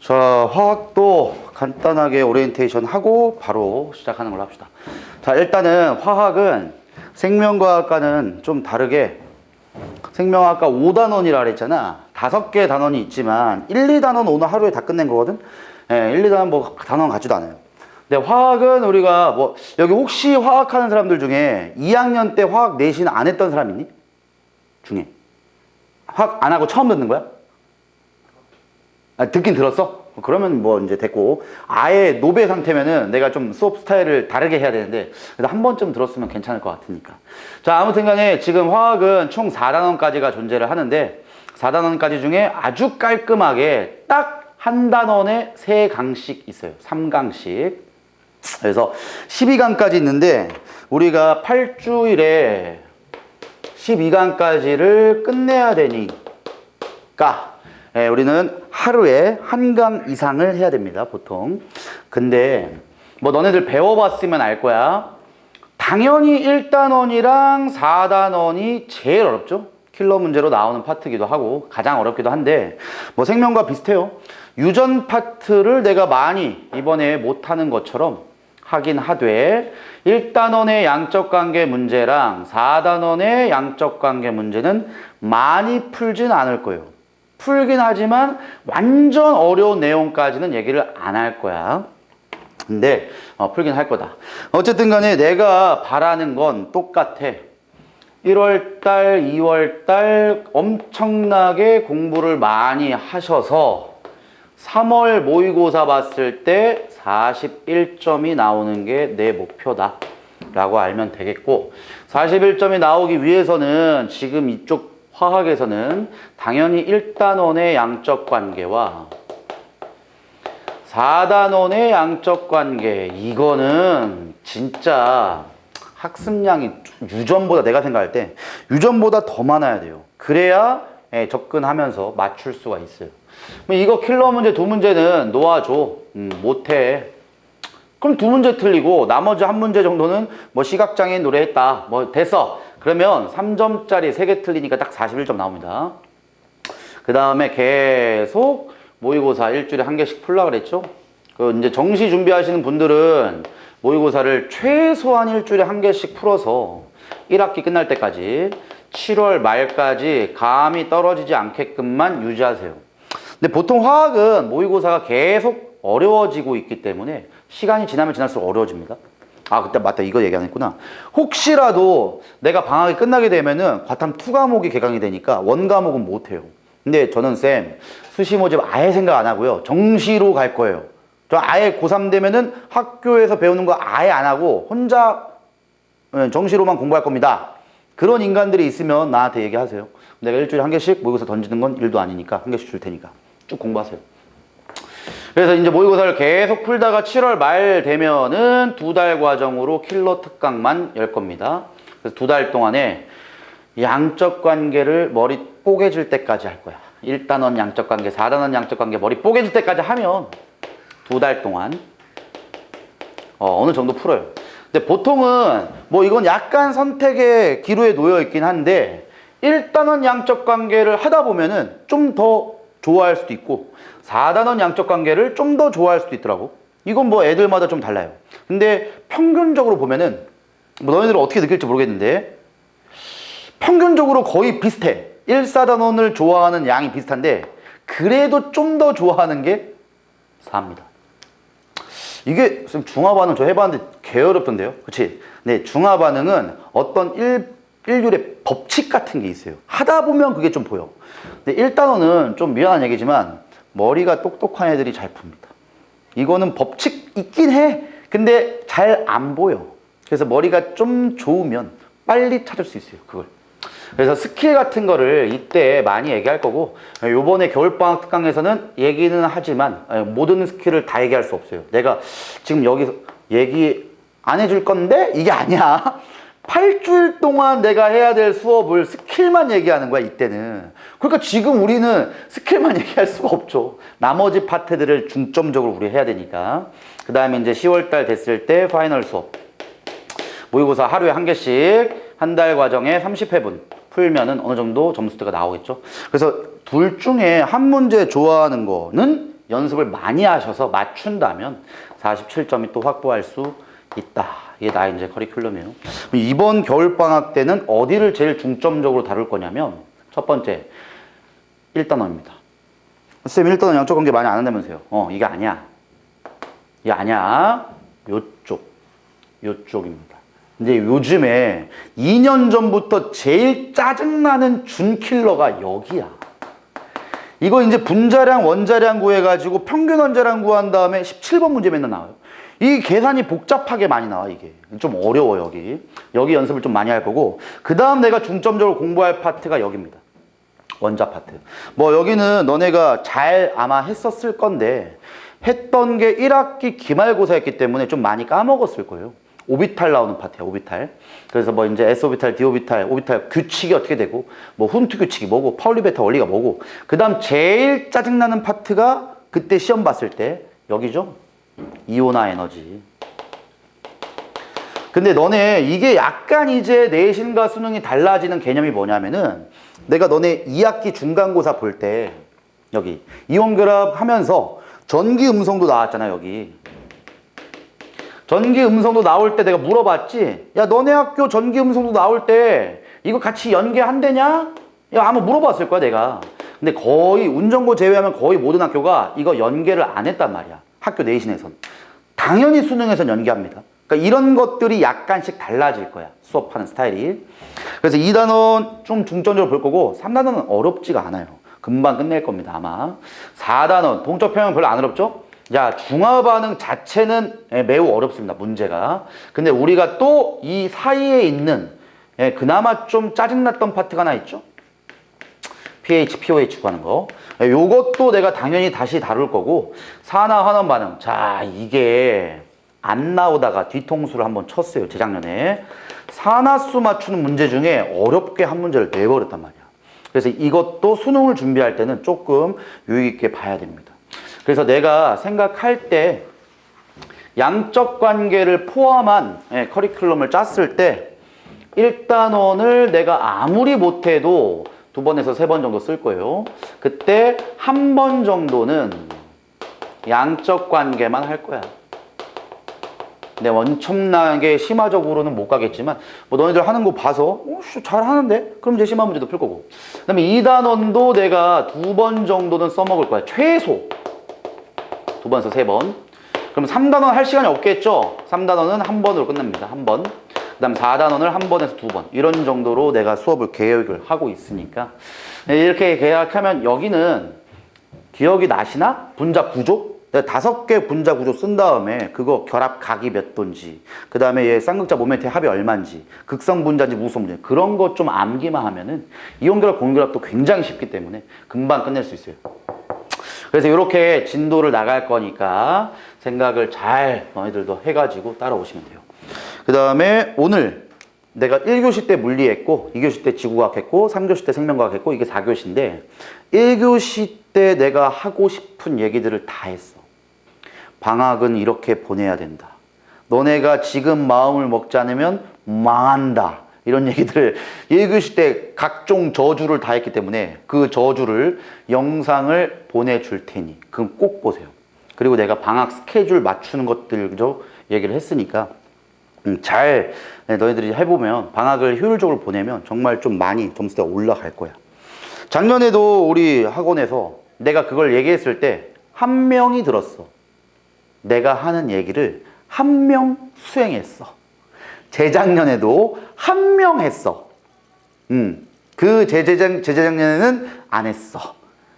자, 화학도 간단하게 오리엔테이션 하고 바로 시작하는 걸로 합시다. 자, 일단은 화학은 생명과학과는 좀 다르게 생명학과 5단원이라 그랬잖아. 5개의 단원이 있지만 1, 2단원 오늘 하루에 다 끝낸 거거든. 1, 2단원 뭐 단원 같지도 않아요. 근데 화학은 우리가 뭐 여기 혹시 화학하는 사람들 중에 2학년 때 화학 내신 안 했던 사람 있니? 중에 화학 안 하고 처음 듣는 거야? 듣긴 들었어? 그러면 뭐 이제 됐고, 아예 노배 상태면은 내가 좀 수업 스타일을 다르게 해야 되는데 그래도 한 번쯤 들었으면 괜찮을 것 같으니까. 자, 아무튼 간에 지금 화학은 총 4단원까지가 존재를 하는데 4단원까지 중에 아주 깔끔하게 딱 한 단원에 3강씩 있어요. 3강씩. 그래서 12강까지 있는데 우리가 8주일에 12강까지를 끝내야 되니까 우리는 하루에 1강 이상을 해야 됩니다, 보통. 근데 뭐 너네들 배워봤으면 알 거야. 당연히 1단원이랑 4단원이 제일 어렵죠. 킬러 문제로 나오는 파트기도 하고 가장 어렵기도 한데 뭐 생명과 비슷해요. 유전 파트를 내가 많이 이번에 못하는 것처럼 하긴 하되 1단원의 양적관계 문제랑 4단원의 양적관계 문제는 많이 풀진 않을 거예요. 풀긴 하지만 완전 어려운 내용까지는 얘기를 안 할 거야. 근데 풀긴 할 거다. 어쨌든 간에 내가 바라는 건 똑같아. 1월달, 2월달 엄청나게 공부를 많이 하셔서 3월 모의고사 봤을 때 41점이 나오는 게 내 목표다 라고 알면 되겠고, 41점이 나오기 위해서는 지금 이쪽 화학에서는 당연히 1단원의 양적 관계와 4단원의 양적 관계, 이거는 진짜 학습량이 유전보다, 내가 생각할 때 유전보다 더 많아야 돼요. 그래야 접근하면서 맞출 수가 있어요. 이거 킬러 문제 2문제는 놓아줘. 못해. 그럼 2문제 틀리고 나머지 1문제 정도는 뭐 시각장애인 노래했다, 뭐 됐어. 그러면 3점짜리 3개 틀리니까 딱 41점 나옵니다. 그 다음에 계속 모의고사 일주일에 1개씩 풀라 그랬죠. 이제 정시 준비하시는 분들은 모의고사를 최소한 일주일에 1개씩 풀어서 1학기 끝날 때까지 7월 말까지 감이 떨어지지 않게끔만 유지하세요. 근데 보통 화학은 모의고사가 계속 어려워지고 있기 때문에 시간이 지나면 지날수록 어려워집니다. 아, 그때 맞다, 이거 얘기 안 했구나. 혹시라도 내가 방학이 끝나게 되면은 과탐 2과목이 개강이 되니까 1과목은 못해요. 근데 저는 쌤 수시 모집 아예 생각 안 하고요, 정시로 갈 거예요. 저 아예 고3 되면은 학교에서 배우는 거 아예 안 하고 혼자 정시로만 공부할 겁니다. 그런 인간들이 있으면 나한테 얘기하세요. 내가 일주일에 1개씩 모의고사 던지는 건 일도 아니니까 1개씩 줄 테니까 쭉 공부하세요. 그래서 이제 모의고사를 계속 풀다가 7월 말 되면은 2달 과정으로 킬러 특강만 열 겁니다. 그래서 2달 동안에 양적 관계를 머리 뽀개질 때까지 할 거야. 1단원 양적 관계, 4단원 양적 관계 머리 뽀개질 때까지 하면 2달 동안 어느 정도 풀어요. 근데 보통은 뭐 이건 약간 선택의 기로에 놓여 있긴 한데 1단원 양적 관계를 하다 보면은 좀 더 좋아할 수도 있고 4단원 양적 관계를 좀 더 좋아할 수도 있더라고. 이건 뭐 애들마다 좀 달라요. 근데 평균적으로 보면은 뭐 너희들은 어떻게 느낄지 모르겠는데 평균적으로 거의 비슷해. 1, 4단원을 좋아하는 양이 비슷한데 그래도 좀 더 좋아하는 게 4입니다. 이게 중화 반응 저 해봤는데 개 어렵던데요, 그치? 네, 중화 반응은 어떤 인류의 법칙 같은 게 있어요. 하다 보면 그게 좀 보여. 근데 1단원은 좀 미안한 얘기지만 머리가 똑똑한 애들이 잘 풉니다. 이거는 법칙 있긴 해. 근데 잘 안 보여. 그래서 머리가 좀 좋으면 빨리 찾을 수 있어요, 그걸. 그래서 스킬 같은 거를 이때 많이 얘기할 거고, 요번에 겨울방학 특강에서는 얘기는 하지만 모든 스킬을 다 얘기할 수 없어요. 내가 지금 여기서 얘기 안 해줄 건데 이게 아니야. 8주일 동안 내가 해야 될 수업을 스킬만 얘기하는 거야, 이때는. 그러니까 지금 우리는 스킬만 얘기할 수가 없죠. 나머지 파트들을 중점적으로 우리 해야 되니까. 그 다음에 이제 10월달 됐을 때 파이널 수업. 모의고사 하루에 1개씩 한 달 과정에 30회분 풀면은 어느 정도 점수대가 나오겠죠. 그래서 둘 중에 한 문제 좋아하는 거는 연습을 많이 하셔서 맞춘다면 47점이 또 확보할 수 있다. 이게 나의 이제 커리큘럼이에요. 이번 겨울방학 때는 어디를 제일 중점적으로 다룰 거냐면 첫 번째 1단원입니다. 쌤 1단원 양적 관계 많이 안 한다면서요. 이게 아니야. 이게 아니야. 요쪽입니다. 근데 요즘에 2년 전부터 제일 짜증나는 준킬러가 여기야. 이거 이제 분자량, 원자량 구해가지고 평균 원자량 구한 다음에 17번 문제 맨날 나와요. 이 계산이 복잡하게 많이 나와, 이게. 좀 어려워, 여기. 여기 연습을 좀 많이 할 거고. 그 다음 내가 중점적으로 공부할 파트가 여기입니다. 원자 파트. 뭐 여기는 너네가 잘 아마 했었을 건데 했던 게 1학기 기말고사였기 때문에 좀 많이 까먹었을 거예요. 오비탈 나오는 파트야, 오비탈. 그래서 뭐 이제 S오비탈, D오비탈, 오비탈 규칙이 어떻게 되고, 뭐 훈트 규칙이 뭐고, 파울리 베타 원리가 뭐고, 그 다음 제일 짜증나는 파트가 그때 시험 봤을 때 여기죠? 이온화 에너지. 근데 너네 이게 약간 이제 내신과 수능이 달라지는 개념이 뭐냐면은 내가 너네 2학기 중간고사 볼 때 여기 이온 결합 하면서 전기 음성도 나왔잖아, 여기. 전기 음성도 나올 때 내가 물어봤지? 야, 너네 학교 전기 음성도 나올 때 이거 같이 연계한대냐? 야, 아마 물어봤을 거야, 내가. 근데 거의 운전고 제외하면 거의 모든 학교가 이거 연계를 안 했단 말이야. 학교 내신에선. 당연히 수능에선 연계합니다. 그러니까 이런 것들이 약간씩 달라질 거야, 수업하는 스타일이. 그래서 2단원 좀 중점적으로 볼 거고 3단원은 어렵지가 않아요. 금방 끝낼 겁니다, 아마. 4단원 동적 평형 별로 안 어렵죠? 자, 중화 반응 자체는 매우 어렵습니다, 문제가. 근데 우리가 또 이 사이에 있는 그나마 좀 짜증났던 파트가 하나 있죠? pH, pOH 구하는 거. 요것도 내가 당연히 다시 다룰 거고. 산화 환원 반응. 자, 이게 안 나오다가 뒤통수를 한번 쳤어요, 재작년에. 산화수 맞추는 문제 중에 어렵게 한 문제를 내버렸단 말이야. 그래서 이것도 수능을 준비할 때는 조금 유의 있게 봐야 됩니다. 그래서 내가 생각할 때 양적 관계를 포함한 커리큘럼을 짰을 때 1단원을 내가 아무리 못해도 2번에서 3번 정도 쓸 거예요. 그때 한 번 정도는 양적 관계만 할 거야. 근데 엄청나게 심화적으로는 못 가겠지만 뭐 너희들 하는 거 봐서 잘하는데? 그럼 이제 심화 문제도 풀 거고. 그 다음에 2단원도 내가 2번 정도는 써먹을 거야, 최소. 2번에서 3번. 그럼 3단원 할 시간이 없겠죠? 3단원은 한 번으로 끝납니다. 한 번. 그 다음 4단원을 한 번에서 2번. 이런 정도로 내가 수업을 계획을 하고 있으니까. 이렇게 계획하면 여기는 기억이 나시나? 분자 구조? 내가 5개 분자 구조 쓴 다음에 그거 결합 각이 몇 도인지, 그 다음에 얘 쌍극자 모멘트의 합이 얼마인지, 극성 분자인지 무성 분자, 그런 것 좀 암기만 하면은 이온결합, 공결합도 굉장히 쉽기 때문에 금방 끝낼 수 있어요. 그래서 이렇게 진도를 나갈 거니까 생각을 잘 너희들도 해가지고 따라오시면 돼요. 그 다음에 오늘 내가 1교시 때 물리했고 2교시 때 지구과학 했고 3교시 때 생명과학 했고 이게 4교시인데 1교시 때 내가 하고 싶은 얘기들을 다 했어. 방학은 이렇게 보내야 된다. 너네가 지금 마음을 먹지 않으면 망한다. 이런 얘기들을 1교시 때 각종 저주를 다 했기 때문에 그 저주를 영상을 보내줄 테니 그럼 꼭 보세요. 그리고 내가 방학 스케줄 맞추는 것들도 얘기를 했으니까 잘 너희들이 해보면 방학을 효율적으로 보내면 정말 좀 많이 점수가 올라갈 거야. 작년에도 우리 학원에서 내가 그걸 얘기했을 때 한 명이 들었어. 내가 하는 얘기를 한 명 수행했어. 재작년에도 한 명 했어. 그 재작년에는 안 했어.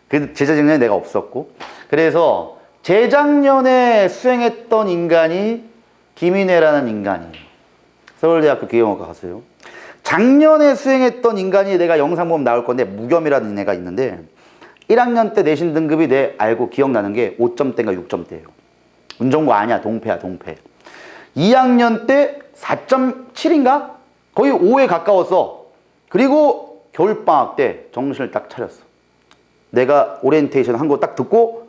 그 재작년에 내가 없었고. 그래서 재작년에 수행했던 인간이 김인혜라는 인간이에요. 서울대학교 기계공학과 가수요. 작년에 수행했던 인간이 내가 영상 보면 나올 건데 무겸이라는 애가 있는데 1학년 때 내신 등급이 내 알고 기억나는 게 5점대인가 6점대예요. 운전고 아니야. 동패야, 동패. 2학년 때 4.7인가? 거의 5에 가까웠어. 그리고 겨울방학 때 정신을 딱 차렸어. 내가 오리엔테이션 한 거 딱 듣고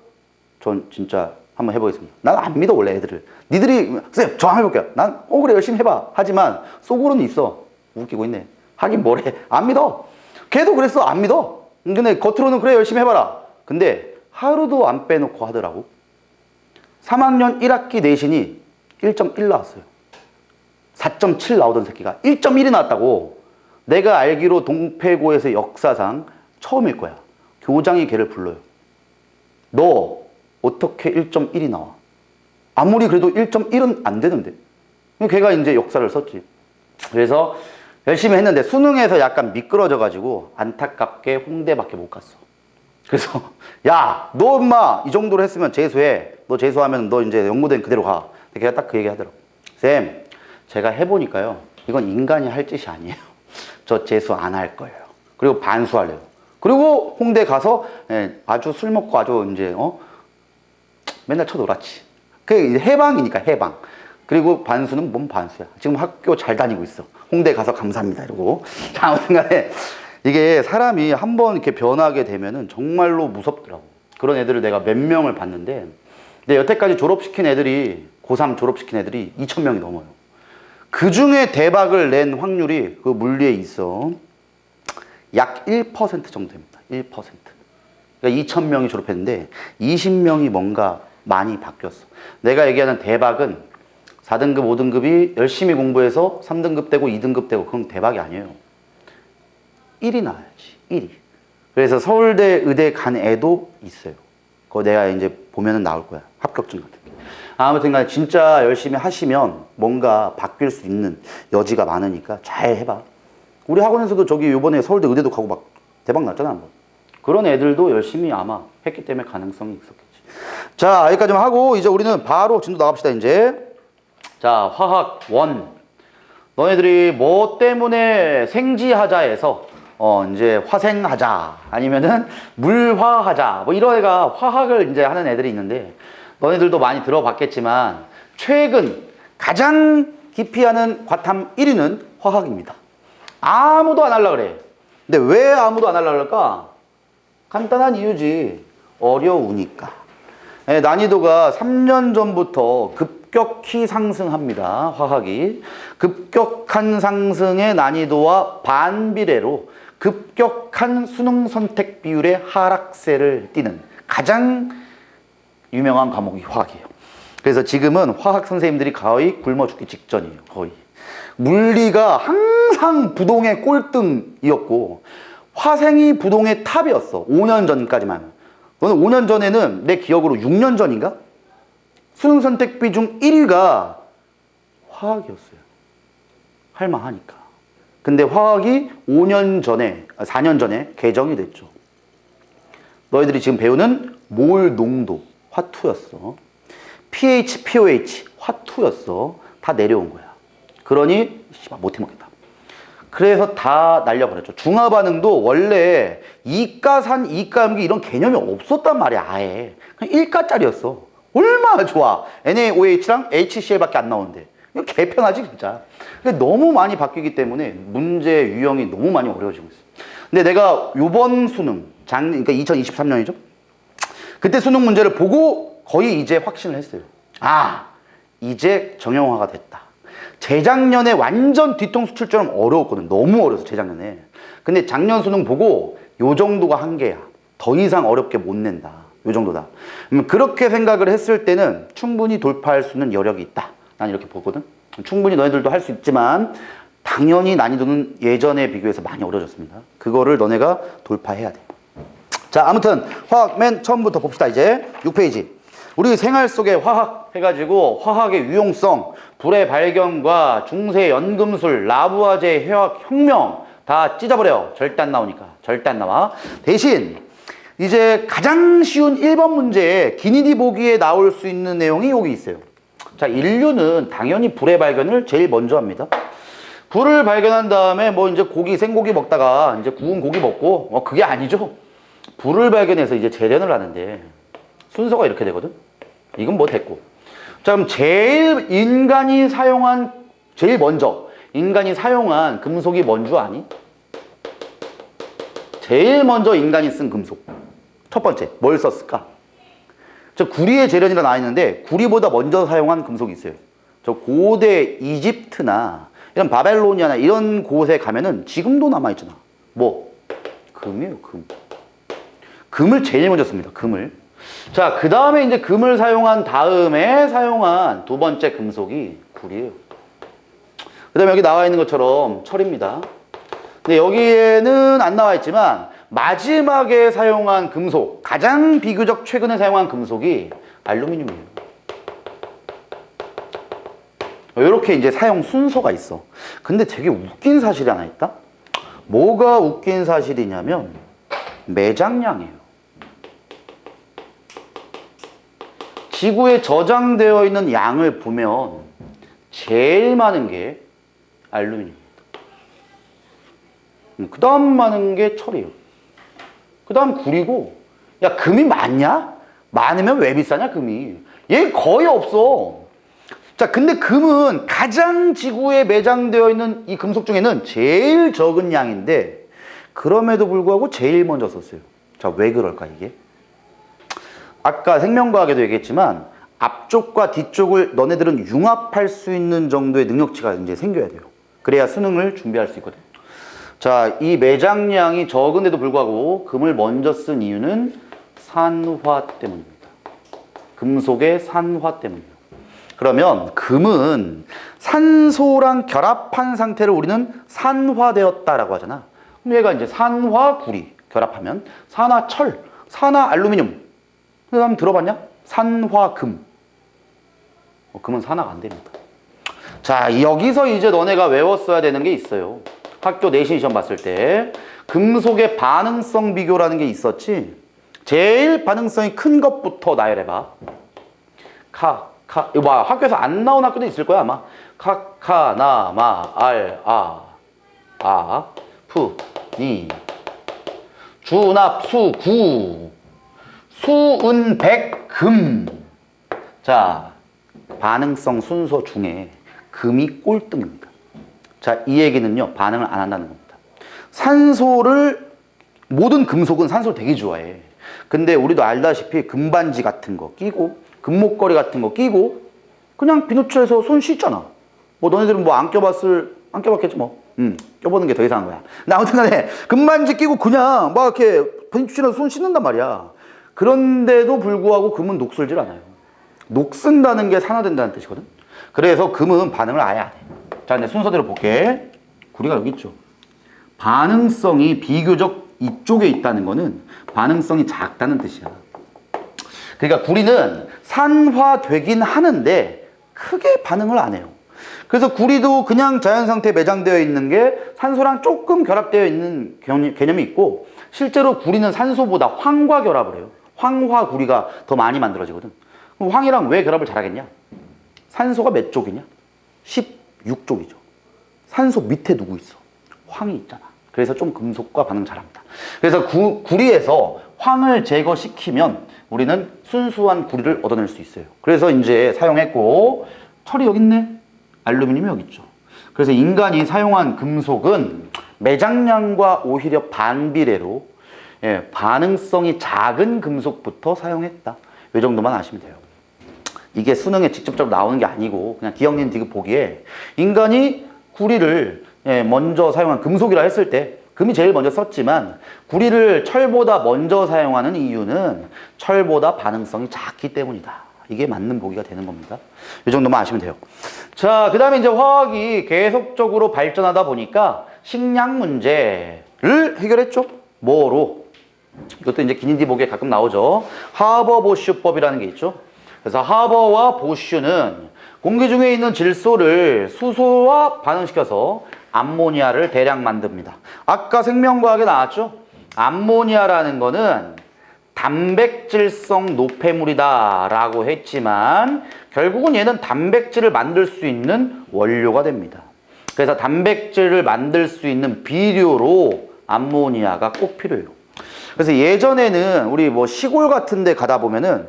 전 진짜 한번 해보겠습니다. 난 안 믿어, 원래 애들을. 니들이 쌤 저 한번 해볼게요. 난 그래 열심히 해봐. 하지만 속으로는 있어. 웃기고 있네. 하긴 뭐래. 안 믿어. 걔도 그랬어. 안 믿어. 근데 겉으로는 그래 열심히 해봐라. 근데 하루도 안 빼놓고 하더라고. 3학년 1학기 내신이 1.1 나왔어요. 4.7 나오던 새끼가 1.1이 나왔다고. 내가 알기로 동패고에서 역사상 처음일 거야. 교장이 걔를 불러요. 너 어떻게 1.1이 나와? 아무리 그래도 1.1은 안 되는데. 걔가 이제 역사를 썼지. 그래서 열심히 했는데 수능에서 약간 미끄러져가지고 안타깝게 홍대밖에 못 갔어. 그래서 야, 너 엄마 이 정도로 했으면 재수해. 너 재수하면 너 이제 연구된 그대로 가. 걔가 딱 그 얘기 하더라고. 쌤, 제가 해보니까요. 이건 인간이 할 짓이 아니에요. 저 재수 안 할 거예요. 그리고 반수하래요. 그리고 홍대 가서 아주 술 먹고 아주 이제 맨날 쳐놀았지. 그게 이제 해방이니까 해방. 그리고 반수는 뭔 반수야. 지금 학교 잘 다니고 있어. 홍대 가서 감사합니다 이러고. 자, 아무튼 간에 이게 사람이 한번 이렇게 변하게 되면은 정말로 무섭더라고. 그런 애들을 내가 몇 명을 봤는데, 근데 여태까지 졸업시킨 애들이, 고3 졸업시킨 애들이 2,000명이 넘어요. 그 중에 대박을 낸 확률이 그 물리에 있어. 약 1% 정도 됩니다. 1%. 그러니까 2,000명이 졸업했는데 20명이 뭔가 많이 바뀌었어. 내가 얘기하는 대박은 4등급, 5등급이 열심히 공부해서 3등급 되고 2등급 되고 그건 대박이 아니에요. 1이 나와야지. 1이. 그래서 서울대 의대 간 애도 있어요. 그거 내가 이제 보면은 나올 거야. 합격증 같은 게. 아무튼 간에 진짜 열심히 하시면 뭔가 바뀔 수 있는 여지가 많으니까 잘 해봐. 우리 학원에서도 저기 요번에 서울대 의대도 가고 막 대박 났잖아. 뭐. 그런 애들도 열심히 아마 했기 때문에 가능성이 있었겠지. 자, 여기까지만 하고 이제 우리는 바로 진도 나갑시다. 이제 자, 화학 1. 너네들이 뭐 때문에 생지하자에서 이제 화생하자 아니면은 물화하자 뭐 이런 애가 화학을 이제 하는 애들이 있는데, 너네들도 많이 들어봤겠지만 최근 가장 기피하는 과탐 1위는 화학입니다. 아무도 안 하려고 그래. 근데 왜 아무도 안 하려고 그럴까? 간단한 이유지. 어려우니까. 난이도가 3년 전부터 급격히 상승합니다. 화학이. 급격한 상승의 난이도와 반비례로 급격한 수능 선택 비율의 하락세를 띠는 가장 유명한 과목이 화학이에요. 그래서 지금은 화학 선생님들이 거의 굶어 죽기 직전이에요. 거의. 물리가 항상 부동의 꼴등이었고 화생이 부동의 탑이었어. 5년 전까지만. 너는 5년 전에는 내 기억으로 6년 전인가? 수능 선택비 중 1위가 화학이었어요. 할만하니까. 근데 화학이 4년 전에 개정이 됐죠. 너희들이 지금 배우는 몰 농도 화투였어. pH, pOH 화투였어. 다 내려온 거야. 그러니 못 해먹겠다. 그래서 다 날려버렸죠. 중화반응도 원래 이가산, 이가염기 이런 개념이 없었단 말이야. 아예 그냥 1가짜리였어. 얼마나 좋아. NaOH랑 HCl밖에 안 나오는데 이거 개편하지 진짜. 근데 너무 많이 바뀌기 때문에 문제 유형이 너무 많이 어려워지고 있어. 근데 내가 요번 수능 그러니까 2023년이죠. 그때 수능 문제를 보고 거의 이제 확신을 했어요. 아, 이제 정형화가 됐다. 재작년에 완전 뒤통수 칠 줄은 어려웠거든. 너무 어려웠어, 재작년에. 근데 작년 수능 보고 요 정도가 한계야. 더 이상 어렵게 못 낸다. 요 정도다. 그렇게 생각을 했을 때는 충분히 돌파할 수 있는 여력이 있다. 난 이렇게 보거든. 충분히 너희들도 할 수 있지만 당연히 난이도는 예전에 비교해서 많이 어려졌습니다. 그거를 너네가 돌파해야 돼. 자, 아무튼 화학 맨 처음부터 봅시다. 이제 6페이지. 우리 생활 속의 화학 해가지고 화학의 유용성, 불의 발견과 중세 연금술, 라부아제 해학 혁명 다 찢어버려. 절대 안 나오니까. 절대 안 나와. 대신 이제 가장 쉬운 1번 문제에 기니디 보기에 나올 수 있는 내용이 여기 있어요. 자, 인류는 당연히 불의 발견을 제일 먼저 합니다. 불을 발견한 다음에 뭐 이제 생고기 먹다가 이제 구운 고기 먹고 그게 아니죠. 불을 발견해서 이제 재련을 하는데 순서가 이렇게 되거든. 이건 뭐 됐고. 자, 그럼 제일 먼저 인간이 사용한 금속이 뭔 줄 아니? 제일 먼저 인간이 쓴 금속. 첫 번째, 뭘 썼을까? 저 구리의 재련이라 나와 있는데 구리보다 먼저 사용한 금속이 있어요. 저 고대 이집트나 이런 바벨로니아나 이런 곳에 가면은 지금도 남아있잖아. 뭐? 금이에요, 금. 금을 제일 먼저 씁니다, 금을. 자, 그 다음에 이제 금을 사용한 다음에 사용한 두 번째 금속이 구리예요. 그 다음에 여기 나와 있는 것처럼 철입니다. 근데 여기에는 안 나와 있지만 마지막에 사용한 금속, 가장 비교적 최근에 사용한 금속이 알루미늄이에요. 이렇게 이제 사용 순서가 있어. 근데 되게 웃긴 사실이 하나 있다? 뭐가 웃긴 사실이냐면 매장량이에요. 지구에 저장되어 있는 양을 보면 제일 많은 게 알루미늄입니다. 그 다음 많은 게 철이에요. 그 다음 구리고, 야, 금이 많냐? 많으면 왜 비싸냐, 금이? 얘 거의 없어. 자, 근데 금은 가장 지구에 매장되어 있는 이 금속 중에는 제일 적은 양인데, 그럼에도 불구하고 제일 먼저 썼어요. 자, 왜 그럴까, 이게? 아까 생명과학에도 얘기했지만, 앞쪽과 뒤쪽을 너네들은 융합할 수 있는 정도의 능력치가 이제 생겨야 돼요. 그래야 수능을 준비할 수 있거든. 자, 이 매장량이 적은데도 불구하고 금을 먼저 쓴 이유는 산화 때문입니다. 금속의 산화 때문이에요. 그러면 금은 산소랑 결합한 상태를 우리는 산화되었다라고 하잖아. 그럼 얘가 이제 산화구리 결합하면 산화철, 산화알루미늄. 한번 들어봤냐? 산화금. 금은 산화가 안 됩니다. 자, 여기서 이제 너네가 외웠어야 되는 게 있어요. 학교 내신 시험 봤을 때 금속의 반응성 비교라는 게 있었지. 제일 반응성이 큰 것부터 나열해봐. 이거 봐, 학교에서 안 나온 학교도 있을 거야 아마. 나, 마, 알, 푸, 니, 주납, 수, 구, 수은, 백, 금. 자, 반응성 순서 중에 금이 꼴등입니다. 자, 이 얘기는요, 반응을 안 한다는 겁니다. 모든 금속은 산소를 되게 좋아해. 근데 우리도 알다시피 금반지 같은 거 끼고, 금목걸이 같은 거 끼고, 그냥 비누칠해서 손 씻잖아. 뭐 너네들은 뭐 안 껴봤겠지 뭐. 껴보는 게 더 이상한 거야. 근데 아무튼 간에 금반지 끼고 그냥 막 이렇게 비누칠해서 손 씻는단 말이야. 그런데도 불구하고 금은 녹슬질 않아요. 녹슨다는 게 산화된다는 뜻이거든. 그래서 금은 반응을 아예 안 해. 자, 근데 순서대로 볼게. 구리가 여기 있죠. 반응성이 비교적 이쪽에 있다는 거는 반응성이 작다는 뜻이야. 그러니까 구리는 산화되긴 하는데 크게 반응을 안 해요. 그래서 구리도 그냥 자연 상태에 매장되어 있는 게 산소랑 조금 결합되어 있는 개념이 있고, 실제로 구리는 산소보다 황과 결합을 해요. 황화 구리가 더 많이 만들어지거든. 그럼 황이랑 왜 결합을 잘하겠냐? 산소가 몇 쪽이냐? 16쪽이죠. 산소 밑에 누구 있어? 황이 있잖아. 그래서 좀 금속과 반응 잘합니다. 그래서 구리에서 황을 제거시키면 우리는 순수한 구리를 얻어낼 수 있어요. 그래서 이제 사용했고, 철이 여기 있네. 알루미늄이 여기 있죠. 그래서 인간이 사용한 금속은 매장량과 오히려 반비례로 반응성이 작은 금속부터 사용했다. 이 정도만 아시면 돼요. 이게 수능에 직접적으로 나오는 게 아니고 그냥 기억님 디귿 보기에 인간이 구리를 먼저 사용한 금속이라 했을 때 금이 제일 먼저 썼지만 구리를 철보다 먼저 사용하는 이유는 철보다 반응성이 작기 때문이다. 이게 맞는 보기가 되는 겁니다. 이 정도만 아시면 돼요. 자, 그 다음에 이제 화학이 계속적으로 발전하다 보니까 식량 문제를 해결했죠. 뭐로? 이것도 이제 기닌디 보기에 가끔 나오죠. 하버-보슈법이라는 게 있죠. 그래서 하버와 보슈는 공기 중에 있는 질소를 수소와 반응시켜서 암모니아를 대량 만듭니다. 아까 생명과학에 나왔죠? 암모니아라는 거는 단백질성 노폐물이다 라고 했지만 결국은 얘는 단백질을 만들 수 있는 원료가 됩니다. 그래서 단백질을 만들 수 있는 비료로 암모니아가 꼭 필요해요. 그래서 예전에는 우리 뭐 시골 같은 데 가다 보면은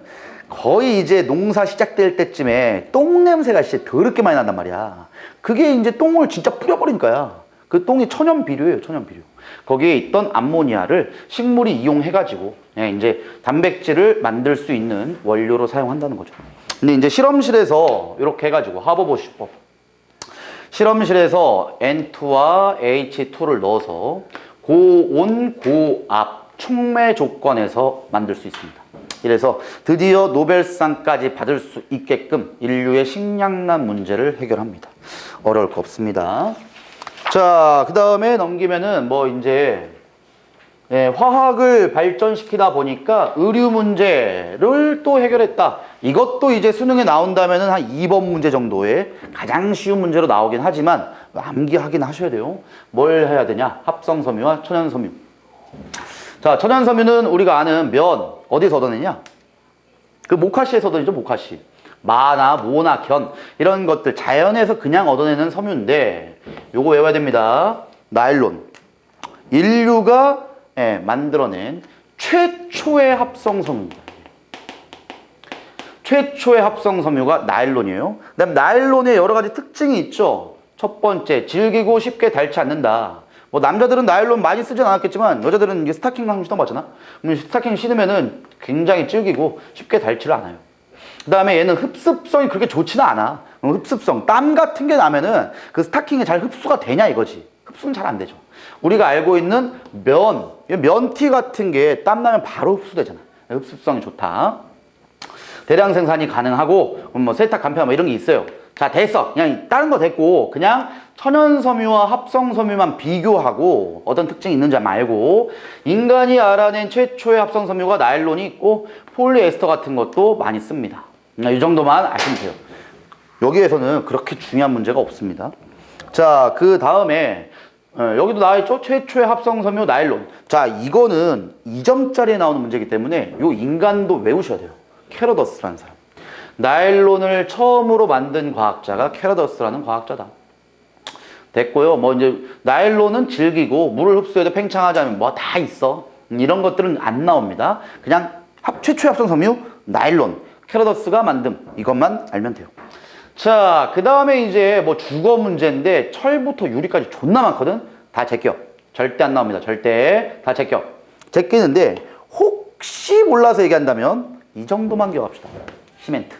거의 이제 농사 시작될 때쯤에 똥 냄새가 진짜 더럽게 많이 난단 말이야. 그게 이제 똥을 진짜 뿌려버린 거야. 그 똥이 천연 비료예요, 천연 비료. 거기에 있던 암모니아를 식물이 이용해가지고 이제 단백질을 만들 수 있는 원료로 사용한다는 거죠. 근데 이제 실험실에서 이렇게 해가지고 하버보슈법. 실험실에서 N2와 H2를 넣어서 고온, 고압, 촉매 조건에서 만들 수 있습니다. 이래서 드디어 노벨상까지 받을 수 있게끔 인류의 식량난 문제를 해결합니다. 어려울 거 없습니다. 자, 그 다음에 넘기면은 뭐 이제 화학을 발전시키다 보니까 의류 문제를 또 해결했다. 이것도 이제 수능에 나온다면은 한 2번 문제 정도의 가장 쉬운 문제로 나오긴 하지만 암기하긴 하셔야 돼요. 뭘 해야 되냐? 합성섬유와 천연섬유. 자, 천연섬유는 우리가 아는 면 어디서 얻어내냐? 그 모카시에서 얻어내죠, 모카시. 마나 모나 견 이런 것들 자연에서 그냥 얻어내는 섬유인데 요거 외워야 됩니다. 나일론. 인류가 만들어낸 최초의 합성섬유입니다. 최초의 합성섬유가 나일론이에요. 그 다음 나일론에 여러 가지 특징이 있죠. 첫 번째, 질기고 쉽게 닳지 않는다. 뭐 남자들은 나일론 많이 쓰진 않았겠지만 여자들은 이게 스타킹 항상 신어봤잖아. 그럼 스타킹 신으면은 굉장히 질기고 쉽게 닳지를 않아요. 그 다음에 얘는 흡습성이 그렇게 좋지는 않아. 흡습성, 땀 같은 게 나면은 그 스타킹에 잘 흡수가 되냐 이거지. 흡수는 잘 안 되죠. 우리가 알고 있는 면티 같은 게 땀 나면 바로 흡수되잖아. 흡습성이 좋다. 대량 생산이 가능하고 뭐 세탁 간편 뭐 이런 게 있어요. 자, 됐어. 그냥 다른 거 됐고 그냥 천연섬유와 합성섬유만 비교하고 어떤 특징이 있는지 말고 인간이 알아낸 최초의 합성섬유가 나일론이 있고 폴리에스터 같은 것도 많이 씁니다. 이 정도만 아시면 돼요. 여기에서는 그렇게 중요한 문제가 없습니다. 자, 그 다음에 여기도 나와있죠? 최초의 합성섬유 나일론. 자, 이거는 2점짜리에 나오는 문제이기 때문에 요 인간도 외우셔야 돼요. 캐러더스라는 사람. 나일론을 처음으로 만든 과학자가 캐러더스라는 과학자다. 됐고요. 뭐 이제 나일론은 질기고 물을 흡수해도 팽창하지 않으면 뭐 다 있어. 이런 것들은 안 나옵니다. 그냥 최초의 합성섬유 나일론. 캐러더스가 만듦. 이것만 알면 돼요. 자, 그 다음에 이제 뭐 주거 문제인데 철부터 유리까지 존나 많거든? 다 제껴. 절대 안 나옵니다. 절대. 다 제껴. 제끼는데 혹시 몰라서 얘기한다면 이 정도만 기억합시다. 시멘트.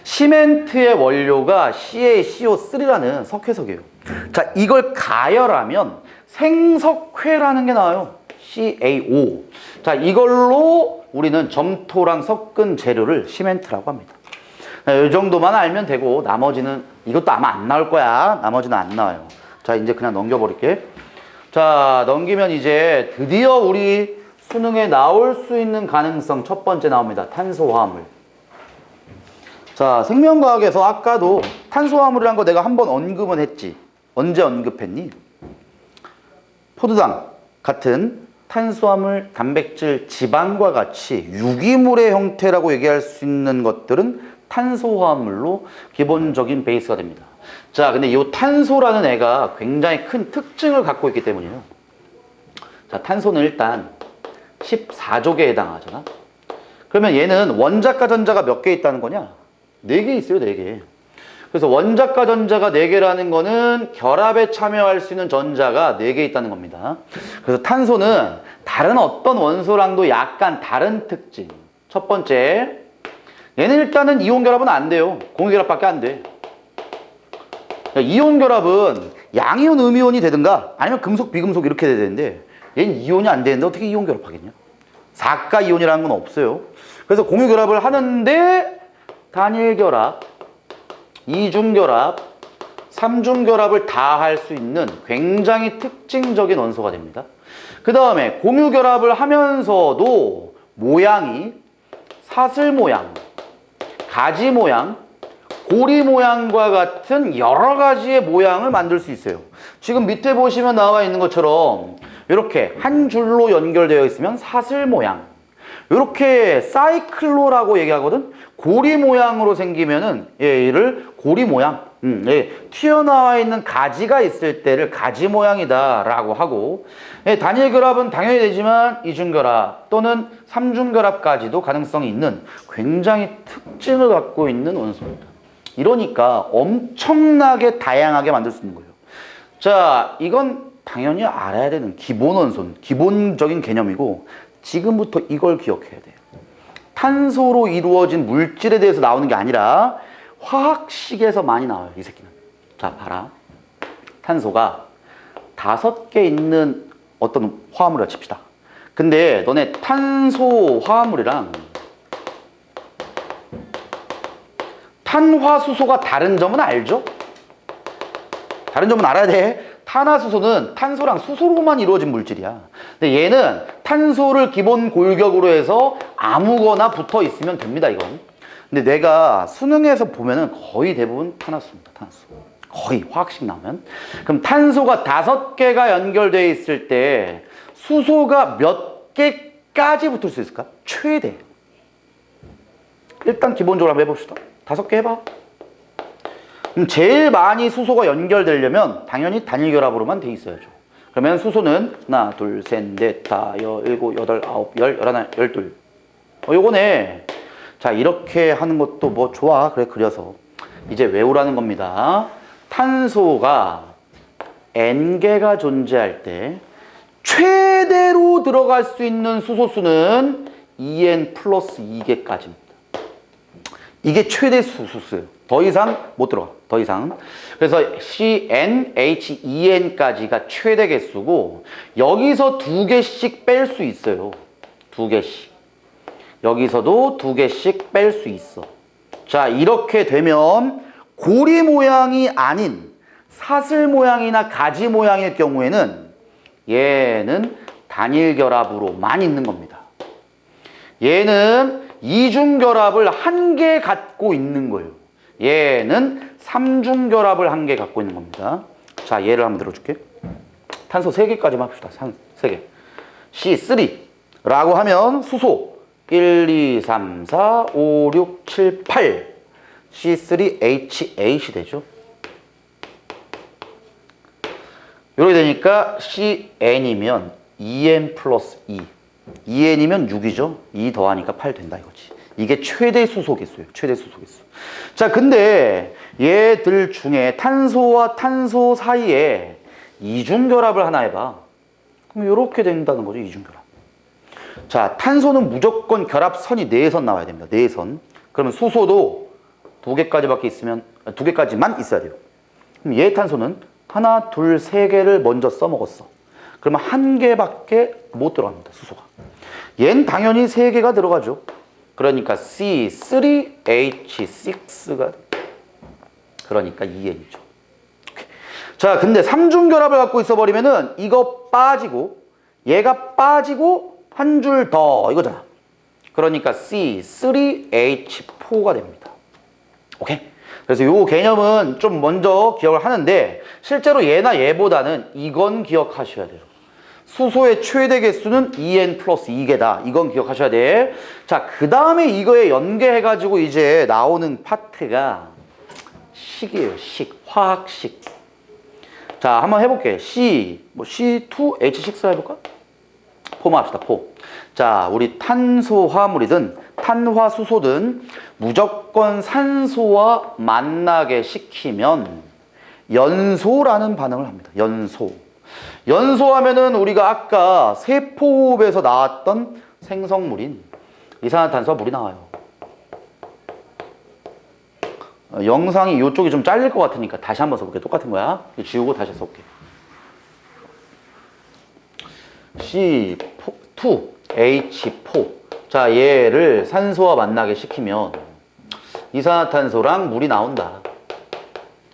시멘트의 원료가 CaCO3라는 석회석이에요. 자, 이걸 가열하면 생석회라는 게 나와요. CaO. 자, 이걸로 우리는 점토랑 섞은 재료를 시멘트라고 합니다. 이 정도만 알면 되고 나머지는 이것도 아마 안 나올 거야. 나머지는 안 나와요. 자, 이제 그냥 넘겨버릴게. 자, 넘기면 이제 드디어 우리 수능에 나올 수 있는 가능성 첫 번째 나옵니다. 탄소화합물. 자, 생명과학에서 아까도 탄소화합물이란 거 내가 한번 언급은 했지. 언제 언급했니? 포도당 같은 탄수화물, 단백질, 지방과 같이 유기물의 형태라고 얘기할 수 있는 것들은 탄소화합물로 기본적인 베이스가 됩니다. 자, 근데 이 탄소라는 애가 굉장히 큰 특징을 갖고 있기 때문이에요. 자, 탄소는 일단 14족에 해당하잖아. 그러면 얘는 원자과 전자가 몇 개 있다는 거냐? 4개 있어요, 4개. 그래서 원자과 전자가 4개라는 거는 결합에 참여할 수 있는 전자가 4개 있다는 겁니다. 그래서 탄소는 다른 어떤 원소랑도 약간 다른 특징. 첫 번째, 얘는 일단은 이온 결합은 안 돼요. 공유 결합밖에 안 돼. 이온 결합은 양이온, 음이온이 되든가 아니면 금속, 비금속 이렇게 돼야 되는데 얘는 이온이 안 되는데 어떻게 이온 결합하겠냐? 4가 이온이라는 건 없어요. 그래서 공유 결합을 하는데 단일 결합, 이중 결합, 삼중 결합을 다 할 수 있는 굉장히 특징적인 원소가 됩니다. 그 다음에 공유 결합을 하면서도 모양이 사슬 모양, 가지 모양, 고리 모양과 같은 여러 가지의 모양을 만들 수 있어요. 지금 밑에 보시면 나와 있는 것처럼 이렇게 한 줄로 연결되어 있으면 사슬 모양, 이렇게 사이클로라고 얘기하거든. 고리 모양으로 생기면은 얘를 고리 모양, 튀어나와 있는 가지가 있을 때를 가지 모양이다 라고 하고, 단일 결합은 당연히 되지만 이중 결합 또는 삼중 결합까지도 가능성이 있는 굉장히 특징을 갖고 있는 원소입니다. 이러니까 엄청나게 다양하게 만들 수 있는 거예요. 자, 이건 당연히 알아야 되는 기본 원소, 기본적인 개념이고 지금부터 이걸 기억해야 돼요. 탄소로 이루어진 물질에 대해서 나오는 게 아니라 화학식에서 많이 나와요, 이 새끼는. 자, 봐라. 탄소가 5개 있는 어떤 화합물을 칩시다. 근데 너네 탄소 화합물이랑 탄화수소가 다른 점은 알죠? 다른 점은 알아야 돼. 탄화수소는 탄소랑 수소로만 이루어진 물질이야. 근데 얘는 탄소를 기본 골격으로 해서 아무거나 붙어 있으면 됩니다, 이건. 근데 내가 수능에서 보면은 거의 대부분 탄화수소입니다, 탄화수소. 거의 화학식 나오면. 그럼 탄소가 5개가 연결되어 있을 때 수소가 몇 개까지 붙을 수 있을까? 최대. 일단 기본적으로 한번 해봅시다. 5개 해봐. 그럼 제일 많이 수소가 연결되려면 당연히 단일 결합으로만 돼 있어야죠. 그러면 수소는 하나, 둘, 셋, 넷, 다, 일곱, 여덟, 아홉, 열, 열하나, 열둘. 요거네. 자, 이렇게 하는 것도 뭐 좋아. 그래, 그려서. 이제 외우라는 겁니다. 탄소가 N개가 존재할 때 최대로 들어갈 수 있는 수소수는 2N 플러스 2개까지입니다. 이게 최대 수소수예요. 더 이상 못 들어가. 더 이상. 그래서 CnH2n까지가 최대 개수고 여기서 2개씩 뺄 수 있어요. 2개씩. 여기서도 2개씩 뺄 수 있어. 자, 이렇게 되면 고리 모양이 아닌 사슬 모양이나 가지 모양일 경우에는 얘는 단일 결합으로만 있는 겁니다. 얘는 이중 결합을 1개 갖고 있는 거예요. 얘는 3중 결합을 1개 갖고 있는 겁니다. 자, 얘를 한번 들어줄게. 탄소 3개까지만 합시다. 3개. C3라고 하면 수소 1, 2, 3, 4, 5, 6, 7, 8 C3H8이 되죠. 이렇게 되니까 CN이면 2N 플러스 2 2N이면 6이죠. 2 더하니까 8 된다 이거지. 이게 최대 수소 개수예요. 최대 수소 개수. 자, 근데 얘들 중에 탄소와 탄소 사이에 이중결합을 하나 해봐. 그럼 이렇게 된다는 거죠. 이중결합. 자, 탄소는 무조건 결합선이 4선 나와야 됩니다. 4선. 그러면 수소도 2개까지밖에 있으면 2개까지만 있어야 돼요. 그럼 얘 탄소는 하나, 둘, 3개를 먼저 써먹었어. 그러면 1개밖에 못 들어갑니다. 수소가. 얘는 당연히 3개가 들어가죠. 그러니까 C3H6가 그러니까 2N이죠. 자, 근데 3중 결합을 갖고 있어 버리면은 이거 빠지고 얘가 빠지고 한 줄 더 이거잖아. 그러니까 C3H4가 됩니다. 오케이? 그래서 요 개념은 좀 먼저 기억을 하는데 실제로 얘나 얘보다는 이건 기억하셔야 돼요. 수소의 최대 개수는 2N 플러스 2개다. 이건 기억하셔야 돼. 자, 그 다음에 이거에 연계해가지고 이제 나오는 파트가 식이에요. 식. 화학식. 자, 한번 해볼게. C2H6 해볼까? 포만 합시다. 포. 자, 우리 탄소 화합물이든 탄화수소든 무조건 산소와 만나게 시키면 연소라는 반응을 합니다. 연소. 연소하면은 우리가 아까 세포호흡에서 나왔던 생성물인 이산화탄소와 물이 나와요. 영상이 이쪽이 좀 잘릴 것 같으니까 다시 한번 써볼게. 똑같은 거야. 지우고 다시 써볼게. C2H4. 자, 얘를 산소와 만나게 시키면 이산화탄소랑 물이 나온다.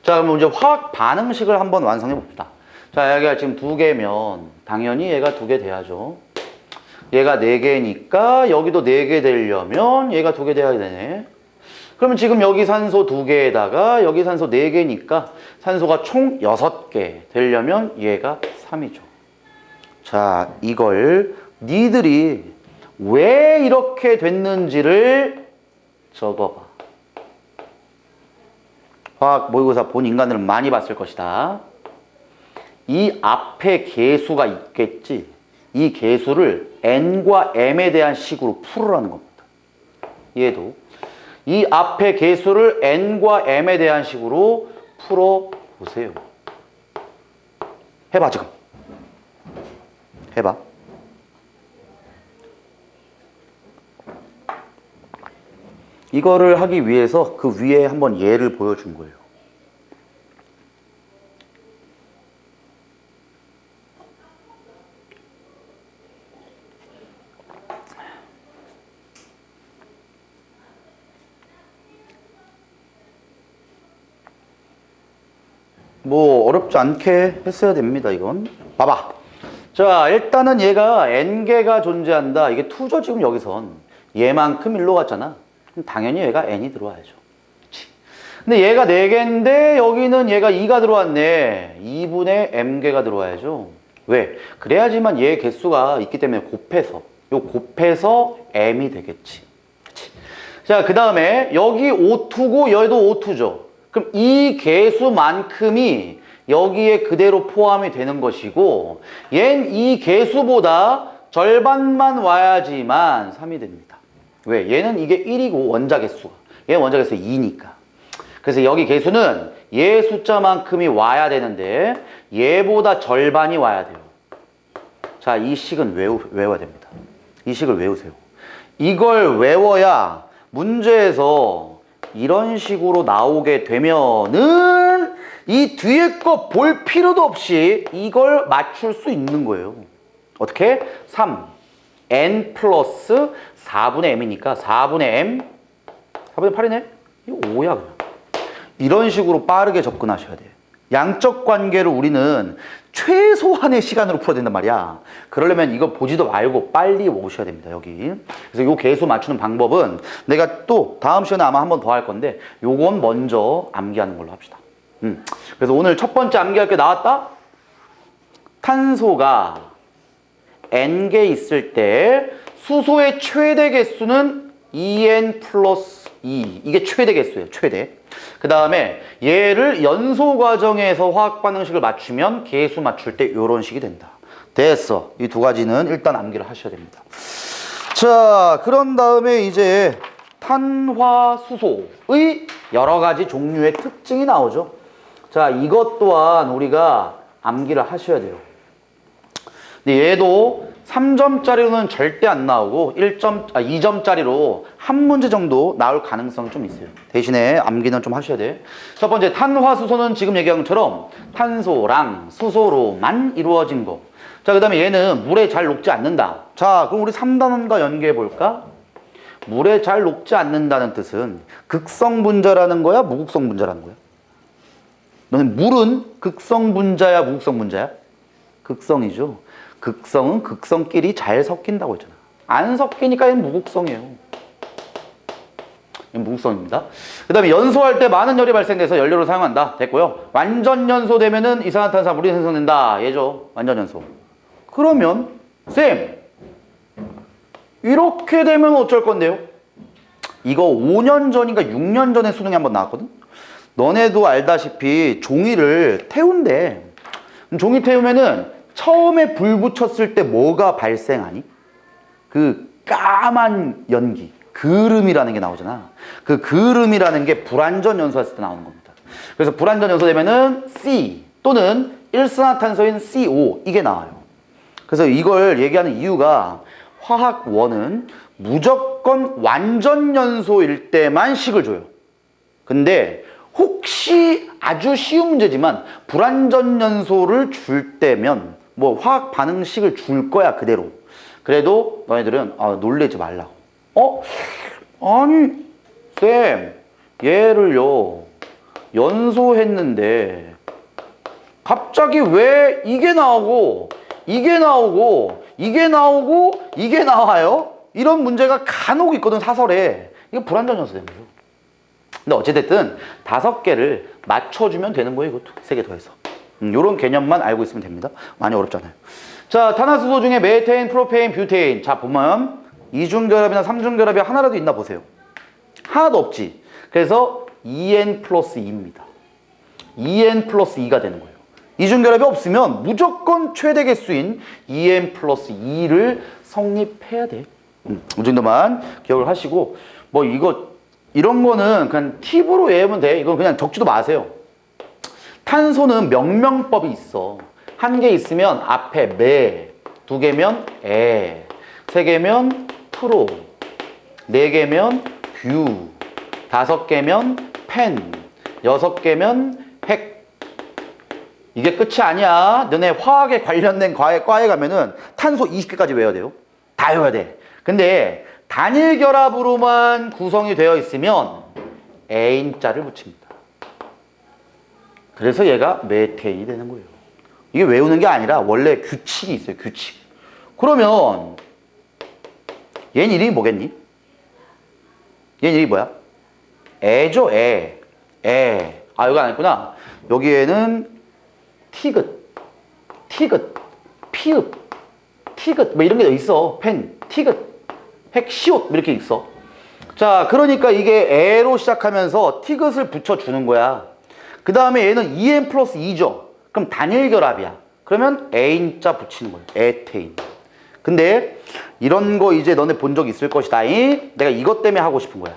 자, 그럼 이제 화학 반응식을 한번 완성해 봅시다. 자, 여기가 지금 2개면 당연히 얘가 2개 돼야죠. 얘가 4개니까 여기도 4개 되려면 얘가 2개 돼야 되네. 그러면 지금 여기 산소 2개에다가 여기 산소 4개니까 산소가 총 6개 되려면 얘가 3이죠. 자, 이걸 니들이 왜 이렇게 됐는지를 적어봐. 화학 모의고사 본 인간들은 많이 봤을 것이다. 이 앞에 개수가 있겠지. 이 개수를 n과 m에 대한 식으로 풀으라는 겁니다. 얘도 이 앞에 개수를 n과 m에 대한 식으로 풀어보세요. 해봐 지금. 해봐. 이거를 하기 위해서 그 위에 한번 예를 보여준 거예요. 뭐 어렵지 않게 했어야 됩니다. 이건 봐봐. 자, 일단은 얘가 n개가 존재한다. 이게 2죠. 지금 여기선 얘만큼 일로 갔잖아. 그럼 당연히 얘가 n이 들어와야죠. 그치? 근데 얘가 4개인데 여기는 얘가 2가 들어왔네. 2분의 m개가 들어와야죠. 왜? 그래야지만 얘 개수가 있기 때문에 곱해서 m이 되겠지. 그치? 자, 그 다음에 여기 O2고 여기도 O2죠. 그럼 이 개수만큼이 여기에 그대로 포함이 되는 것이고 얘는 이 개수보다 절반만 와야지만 3이 됩니다. 왜? 얘는 이게 1이고 원자 개수가. 얘는 원자 개수 2니까. 그래서 여기 개수는 얘 숫자만큼이 와야 되는데 얘보다 절반이 와야 돼요. 자, 이 식은 외워야 됩니다. 이 식을 외우세요. 이걸 외워야 문제에서 이런 식으로 나오게 되면은 이 뒤에 거 볼 필요도 없이 이걸 맞출 수 있는 거예요. 어떻게? 3 n 플러스 4분의 m이니까 4분의 m 4분의 8이네? 이거 5야 그냥. 이런 식으로 빠르게 접근하셔야 돼. 양적 관계를 우리는 최소한의 시간으로 풀어야 된단 말이야. 그러려면 이거 보지도 말고 빨리 오셔야 됩니다. 여기. 그래서 요 개수 맞추는 방법은 내가 또 다음 시간에 아마 한 번 더 할 건데 요건 먼저 암기하는 걸로 합시다. 그래서 오늘 첫 번째 암기할 게 나왔다? 탄소가 n개 있을 때 수소의 최대 개수는 2n 플러스 2. 이게 최대 개수예요. 최대. 그 다음에 얘를 연소 과정에서 화학 반응식을 맞추면 개수 맞출 때 이런 식이 된다. 됐어. 이 2가지는 일단 암기를 하셔야 됩니다. 자, 그런 다음에 이제 탄화수소의 여러 가지 종류의 특징이 나오죠. 자, 이것 또한 우리가 암기를 하셔야 돼요. 근데 얘도 3점짜리로는 절대 안 나오고 2점짜리로 한 문제 정도 나올 가능성이 좀 있어요. 대신에 암기는 좀 하셔야 돼. 첫 번째, 탄화수소는 지금 얘기한 것처럼 탄소랑 수소로만 이루어진 거. 자, 그 다음에 얘는 물에 잘 녹지 않는다. 자, 그럼 우리 3단원과 연계해 볼까? 물에 잘 녹지 않는다는 뜻은 극성 분자라는 거야? 무극성 분자라는 거야? 너는 물은 극성 분자야? 무극성 분자야? 극성이죠. 극성은 극성끼리 잘 섞인다고 했잖아. 안 섞이니까 얘는 무극성이에요. 얘는 무극성입니다. 그 다음에 연소할 때 많은 열이 발생돼서 연료를 사용한다. 됐고요. 완전 연소되면은 이산화탄소 물이 생성된다. 얘죠. 완전 연소. 그러면 쌤, 이렇게 되면 어쩔 건데요? 이거 5년 전인가 6년 전에 수능에 한번 나왔거든? 너네도 알다시피 종이를 태운대. 종이 태우면은 처음에 불 붙였을 때 뭐가 발생하니? 그 까만 연기, 그름이라는 게 나오잖아. 그 그름이라는 게 불완전 연소했을 때 나오는 겁니다. 그래서 불완전 연소되면은 C 또는 일산화탄소인 CO 이게 나와요. 그래서 이걸 얘기하는 이유가 화학원은 무조건 완전 연소일 때만 식을 줘요. 근데 혹시 아주 쉬운 문제지만 불완전 연소를 줄 때면 뭐 화학 반응식을 줄 거야 그대로. 그래도 너희들은 놀래지 말라고. 아니 쌤, 얘를요 연소했는데 갑자기 왜 이게 나오고 이게 나오고 이게 나오고 이게 나와요? 이런 문제가 간혹 있거든 사설에. 이거 불완전 연소된 거죠. 근데 어찌됐든 5개를 맞춰주면 되는 거예요. 이것도 3개 더해서. 요런 개념만 알고 있으면 됩니다. 많이 어렵잖아요. 자, 탄화수소 중에 메테인, 프로페인, 뷰테인. 자, 보면 이중결합이나 삼중결합이 하나라도 있나 보세요. 하나도 없지. 그래서 2n 플러스 2입니다. 2n 플러스 2가 되는 거예요. 이중결합이 없으면 무조건 최대 개수인 2n 플러스 2를 성립해야 돼. 이 정도만 기억을 하시고, 뭐 이런 거는 그냥 팁으로 외우면 돼. 이건 그냥 적지도 마세요. 탄소는 명명법이 있어. 1개 있으면 앞에 매, 2개면 에, 3개면 프로, 4개면 뷰, 5개면 펜, 6개면 핵. 이게 끝이 아니야. 너네 화학에 관련된 과에 가면은 탄소 20개까지 외워야 돼요. 다 외워야 돼. 근데 단일 결합으로만 구성이 되어 있으면 N자를 붙입니다. 그래서 얘가 메테인이 되는 거예요. 이게 외우는 게 아니라 원래 규칙이 있어요. 규칙. 그러면 얘는 이름이 뭐겠니? 얘는 이름이 뭐야? 애죠. 애. 아, 여기 안 했구나. 여기에는 티귿, 피읍, 티귿 뭐 이런 게 있어. 펜, 티귿, 핵, 시옷 이렇게 있어. 자, 그러니까 이게 애로 시작하면서 티귿을 붙여주는 거야. 그 다음에 얘는 EN 플러스 2죠. 그럼 단일 결합이야. 그러면 애인자 붙이는 거예요. 에테인. 근데 이런 거 이제 너네 본 적 있을 것이다. 내가 이것 때문에 하고 싶은 거야.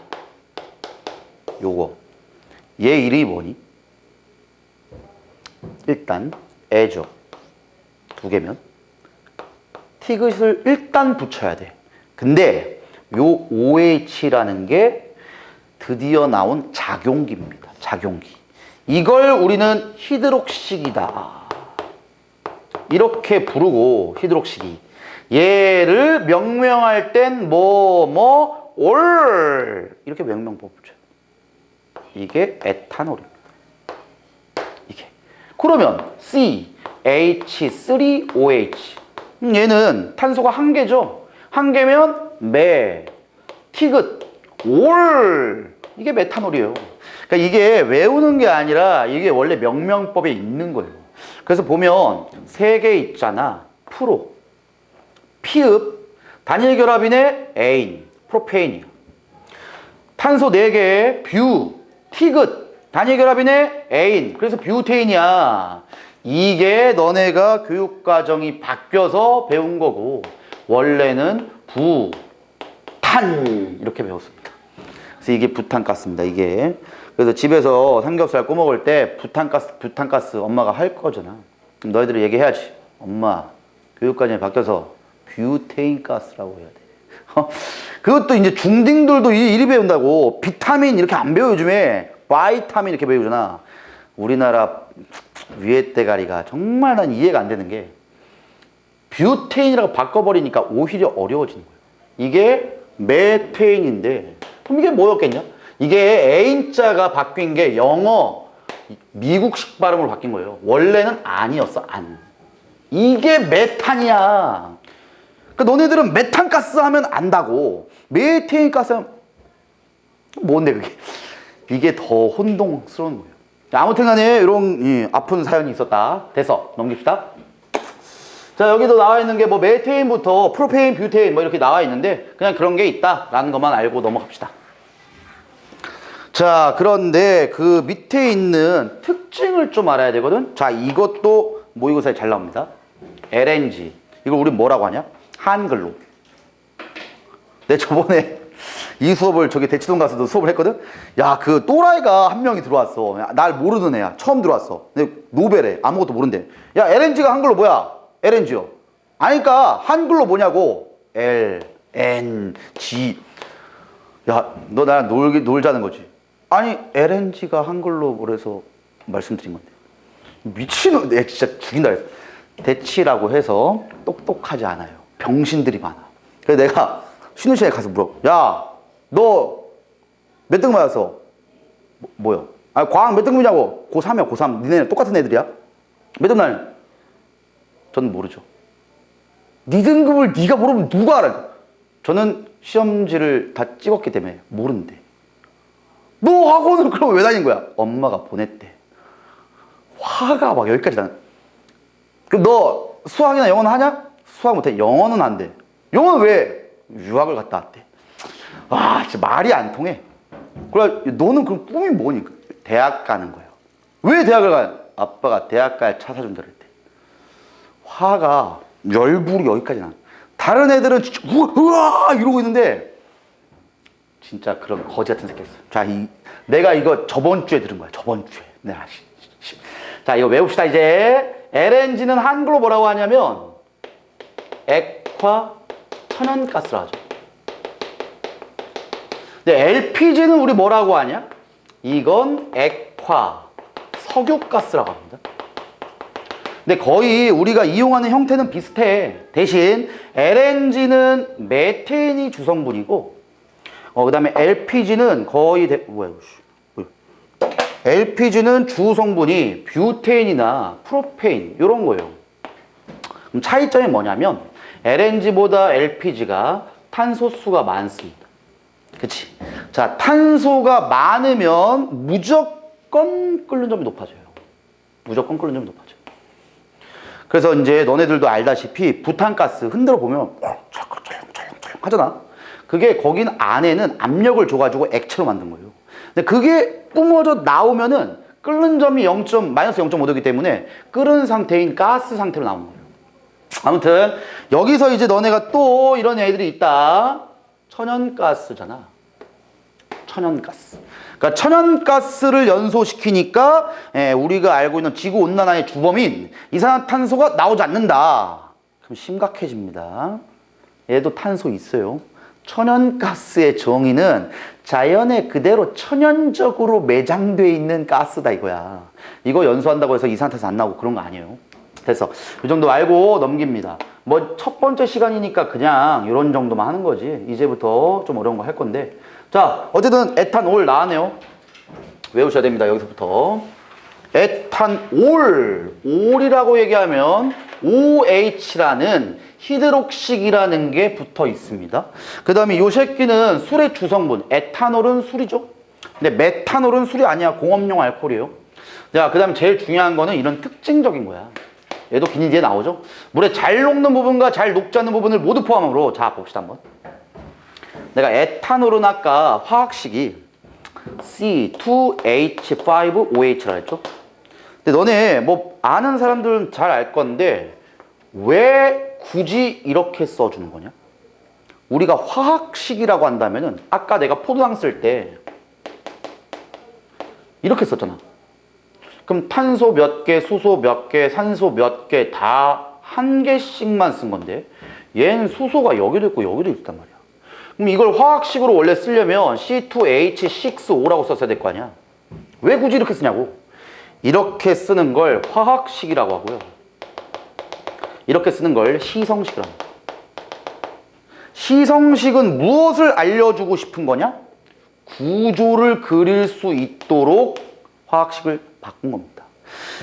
요거. 얘 이름이 뭐니? 일단 애죠. 두 개면 티귿을 일단 붙여야 돼. 근데 요 OH라는 게 드디어 나온 작용기입니다. 작용기. 이걸 우리는 히드록식이다. 이렇게 부르고 히드록식이. 얘를 명명할 땐 올 이렇게 명명법 붙여요. 이게 에탄올입니다. 이게. 그러면 CH3OH. 얘는 탄소가 한 개죠. 한 개면 티귿, 올. 이게 메탄올이에요. 그러니까 이게 외우는 게 아니라 이게 원래 명명법에 있는 거예요. 그래서 보면 세 개 있잖아. 프로, 피읍, 단일 결합인의 에인, 프로페인이야. 탄소 4개, 뷰, 티귿, 단일 결합인의 에인. 그래서 뷰테인이야. 이게 너네가 교육과정이 바뀌어서 배운 거고 원래는 부탄 이렇게 배웠습니다. 그래서 이게 부탄가스입니다. 이게. 그래서 집에서 삼겹살 구워 먹을 때 부탄가스 엄마가 할 거잖아. 그럼 너희들이 얘기해야지. 엄마, 교육과정이 바뀌어서 뷰테인 가스라고 해야 돼. 그것도 이제 중딩들도 이리 배운다고. 비타민 이렇게 안 배워 요즘에. 바이타민 이렇게 배우잖아. 우리나라 위에 대가리가 정말 난 이해가 안 되는 게 뷰테인이라고 바꿔버리니까 오히려 어려워지는 거예요. 이게 메테인인데 그럼 이게 뭐였겠냐? 이게 A자가 바뀐 게 영어 미국식 발음으로 바뀐 거예요. 원래는 안이었어. 안. 이게 메탄이야. 그러니까 너네들은 메탄가스 하면 안다고. 메테인 가스 하면 뭔데 그게? 이게 더 혼동스러운 거예요. 아무튼 간에 이런 아픈 사연이 있었다. 돼서 넘깁시다. 자, 여기도 나와 있는 게 뭐 메테인부터 프로페인, 뷰테인 뭐 이렇게 나와 있는데 그냥 그런 게 있다라는 것만 알고 넘어갑시다. 자, 그런데 그 밑에 있는 특징을 좀 알아야 되거든. 자, 이것도 모의고사에 잘 나옵니다. LNG. 이걸 우리 뭐라고 하냐? 한글로. 내 저번에 이 수업을 저기 대치동 가서도 수업을 했거든. 야, 그 또라이가 한 명이 들어왔어. 야, 날 모르는 애야. 처음 들어왔어. 근데 노벨에 아무것도 모른대. 야, LNG가 한글로 뭐야? LNG요. 아니까 한글로 뭐냐고. LNG. 야, 너 나랑 놀자는 거지. 아니, LNG가 한글로 그래서 말씀드린 건데. 미친놈, 내 진짜 죽인다 그랬어. 대치라고 해서 똑똑하지 않아요. 병신들이 많아. 그래서 내가 쉬는 시간에 가서 물어. 야, 너 몇 등 맞았어? 뭐요? 아, 과학 몇 등급이냐고. 고3이야, 고3. 니네는 똑같은 애들이야? 몇 등 나냐? 저는 모르죠. 네 등급을 네가 모르면 누가 알아? 저는 시험지를 다 찍었기 때문에 모른대. 너 학원을 그럼 왜 다닌 거야? 엄마가 보냈대. 화가 막 여기까지 나는. 그럼 너 수학이나 영어는 하냐? 수학 못해. 영어는 안 돼. 영어는 왜? 유학을 갔다 왔대. 아, 진짜 말이 안 통해. 그래, 너는 그럼 꿈이 뭐니? 대학 가는 거야. 왜 대학을 가요? 아빠가 대학 갈 차 사준다 그랬대. 화가 열불이 여기까지 나. 다른 애들은 진짜 우와 이러고 있는데 진짜 그런 거지 같은 새끼였어. 자, 내가 이거 저번 주에 들은 거야. 저번 주에. 자, 이거 외웁시다 이제. LNG는 한글로 뭐라고 하냐면 액화 천연가스라 하죠. 근데 LPG는 우리 뭐라고 하냐? 이건 액화 석유가스라고 합니다. 근데 거의 우리가 이용하는 형태는 비슷해. 대신 LNG는 메테인이 주성분이고 그 다음에 LPG는 거의 뭐야 LPG는 주 성분이 뷰테인이나 프로페인 이런 거예요. 그럼 차이점이 뭐냐면 LNG보다 LPG가 탄소수가 많습니다. 그치? 자, 탄소가 많으면 무조건 끓는 점이 높아져요. 무조건 끓는 점이 높아져요. 그래서 이제 너네들도 알다시피 부탄가스 흔들어 보면 찰칵찰칵찰칵 하잖아. 그게 거긴 안에는 압력을 줘가지고 액체로 만든 거예요. 근데 그게 뿜어져 나오면은 끓는 점이 마이너스 0.5도이기 때문에 끓은 상태인 가스 상태로 나오는 거예요. 아무튼 여기서 이제 너네가 또 이런 애들이 있다. 천연가스잖아. 천연가스. 그러니까 천연가스를 연소시키니까 우리가 알고 있는 지구온난화의 주범인 이산화탄소가 나오지 않는다. 그럼 심각해집니다. 얘도 탄소 있어요. 천연가스의 정의는 자연에 그대로 천연적으로 매장되어 있는 가스다 이거야. 이거 연소한다고 해서 이산화탄소 안 나오고 그런 거 아니에요. 됐어. 이 정도 알고 넘깁니다. 뭐 첫 번째 시간이니까 그냥 이런 정도만 하는 거지. 이제부터 좀 어려운 거 할 건데. 자, 어쨌든 에탄올 나왔네요. 외우셔야 됩니다. 여기서부터. 에탄올. 올이라고 얘기하면 OH라는 히드록식이라는 게 붙어 있습니다. 그 다음에 이 새끼는 술의 주성분. 에탄올은 술이죠. 근데 메탄올은 술이 아니야. 공업용 알코올이에요. 자, 그 다음에 제일 중요한 거는 이런 특징적인 거야. 얘도 기니 뒤에 나오죠. 물에 잘 녹는 부분과 잘 녹지 않는 부분을 모두 포함으로. 자, 봅시다 한번. 내가 에탄올은 아까 화학식이 C2H5OH라 했죠. 근데 너네 뭐 아는 사람들은 잘 알 건데 왜 굳이 이렇게 써주는 거냐? 우리가 화학식이라고 한다면은 아까 내가 포도당 쓸 때 이렇게 썼잖아. 그럼 탄소 몇 개, 수소 몇 개, 산소 몇 개 다 한 개씩만 쓴 건데 얘는 수소가 여기도 있고 여기도 있단 말이야. 그럼 이걸 화학식으로 원래 쓰려면 C2H6O라고 썼어야 될 거 아니야. 왜 굳이 이렇게 쓰냐고. 이렇게 쓰는 걸 화학식이라고 하고요. 이렇게 쓰는 걸 시성식이라고 합니다. 시성식은 무엇을 알려주고 싶은 거냐? 구조를 그릴 수 있도록 화학식을 바꾼 겁니다.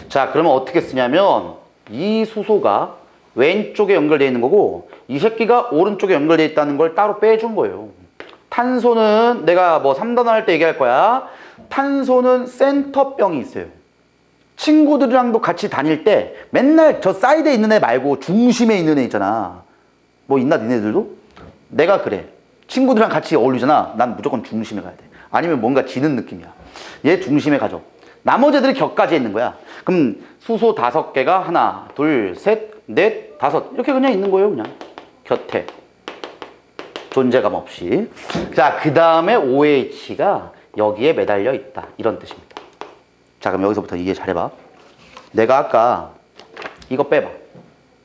자, 그러면 어떻게 쓰냐면 이 수소가 왼쪽에 연결되어 있는 거고 이 새끼가 오른쪽에 연결되어 있다는 걸 따로 빼준 거예요. 탄소는 내가 뭐 3단원 할 때 얘기할 거야. 탄소는 센터병이 있어요. 친구들이랑도 같이 다닐 때 맨날 저 사이드에 있는 애 말고 중심에 있는 애 있잖아. 뭐 있나 니네들도? 내가 그래. 친구들이랑 같이 어울리잖아. 난 무조건 중심에 가야 돼. 아니면 뭔가 지는 느낌이야. 얘 중심에 가죠. 나머지 애들이 격까지 있는 거야. 그럼 수소 5개가 하나, 둘, 셋, 넷, 다섯 이렇게 그냥 있는 거예요. 그냥 곁에 존재감 없이. 자, 그 다음에 OH가 여기에 매달려 있다 이런 뜻입니다. 자, 그럼 여기서부터 이해 잘해봐. 내가 아까 이거 빼봐.